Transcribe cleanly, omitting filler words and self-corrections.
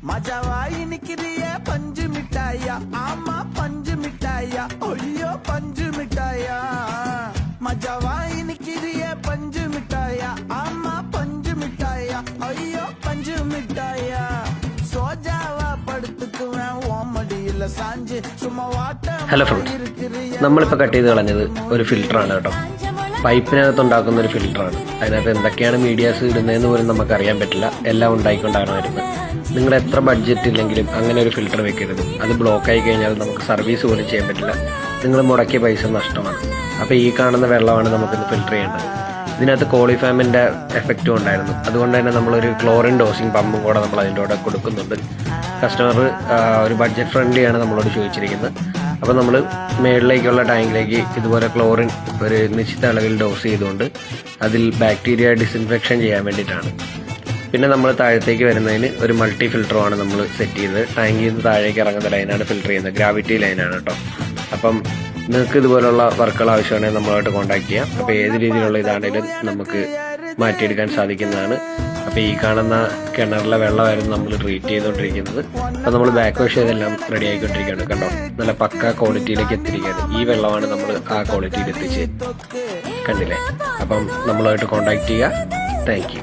മജവായി നിക്കിരിയ punch മിഠായ ആമ punch മിഠായ ഒയ്യോ punch മിഠായ മജവായി നിക്കിരിയ punch മിഠായ ആമ പഞ്ച് മിഠായ ഒയ്യോ പഞ്ച് മിഠായ സോജാവാ പടുത്തുക്കുവാൻ ഓമടിയില്ല സാഞ്ച് ചുമ്മാ വാട്ട. ഹലോ ഫ്രണ്ട്സ്, നമ്മളിപ്പോൾ കട്ട് ചെയ്ത് കളഞ്ഞത് ഒരു ഫിൽറ്ററാണ് കേട്ടോ. പൈപ്പിനകത്ത് ഉണ്ടാക്കുന്ന ഒരു ഫിൽറ്ററാണ്. അതിനകത്ത് എന്തൊക്കെയാണ് മീഡിയാസ് ഇടുന്നതെന്ന് പോലും നമുക്കറിയാൻ പറ്റില്ല. എല്ലാം ഉണ്ടായിക്കൊണ്ടാണ് വരുന്നത്. നിങ്ങൾ എത്ര ബഡ്ജറ്റ് ഇല്ലെങ്കിലും അങ്ങനെ ഒരു ഫിൽറ്റർ വെക്കരുത്. അത് ബ്ലോക്ക് ആയി കഴിഞ്ഞാൽ നമുക്ക് സർവീസ് പോലും ചെയ്യാൻ പറ്റില്ല. നിങ്ങൾ മുടക്കിയ പൈസ നഷ്ടമാണ്. അപ്പോൾ ഈ കാണുന്ന വെള്ളമാണ് നമുക്കിന്ന് ഫിൽറ്റർ ചെയ്യേണ്ടത്. ഇതിനകത്ത് കോളിഫാമിൻ്റെ എഫക്റ്റും ഉണ്ടായിരുന്നു. അതുകൊണ്ട് തന്നെ നമ്മളൊരു ക്ലോറിൻ ഡോസിങ് പമ്പും കൂടെ നമ്മൾ അതിൻ്റെ കൂടെ കൊടുക്കുന്നുണ്ട്. കസ്റ്റമർ ഒരു ബഡ്ജറ്റ് ഫ്രണ്ട്ലിയാണ് നമ്മളോട് ചോദിച്ചിരിക്കുന്നത്. അപ്പോൾ നമ്മൾ മേളിലേക്കുള്ള ടാങ്കിലേക്ക് ഇതുപോലെ ക്ലോറിൻ ഒരു നിശ്ചിത അളവിൽ ഡോസ് ചെയ്തുകൊണ്ട് അതിൽ ബാക്ടീരിയ ഡിസിൻഫെക്ഷൻ ചെയ്യാൻ വേണ്ടിയിട്ടാണ്. പിന്നെ നമ്മൾ താഴത്തേക്ക് വരുന്നതിന് ഒരു മൾട്ടി ഫിൽറ്ററുമാണ് നമ്മൾ സെറ്റ് ചെയ്തത്. ടാങ്കിൽ നിന്ന് താഴേക്ക് ഇറങ്ങുന്ന ലൈനാണ് ഫിൽറ്റർ ചെയ്യുന്നത്. ഗ്രാവിറ്റി ലൈനാണ് കേട്ടോ. അപ്പം നിങ്ങൾക്ക് ഇതുപോലുള്ള വർക്കുകൾ ആവശ്യമാണെങ്കിൽ നമ്മളായിട്ട് കോൺടാക്ട് ചെയ്യാം. അപ്പോൾ ഏത് രീതിയിലുള്ള ഇതാണെങ്കിലും നമുക്ക് മാറ്റിയെടുക്കാൻ സാധിക്കുന്നതാണ്. അപ്പോൾ ഈ കാണുന്ന കിണറിലെ വെള്ളമായിരുന്നു നമ്മൾ ട്രീറ്റ് ചെയ്തുകൊണ്ടിരിക്കുന്നത്. അപ്പോൾ നമ്മൾ ബാക്ക് വാഷ് ചെയ്തെല്ലാം റെഡി ആയിക്കൊണ്ടിരിക്കുകയാണ്. കണ്ടോ, നല്ല പക്ക ക്വാളിറ്റിയിലേക്ക് എത്തിയിരിക്കുകയാണ്. ഈ വെള്ളമാണ് നമ്മൾ ആ ക്വാളിറ്റിയിൽ എത്തിച്ച് കണ്ടില്ലേ. അപ്പം നമ്മളുമായിട്ട് കോൺടാക്ട് ചെയ്യുക. Thank you.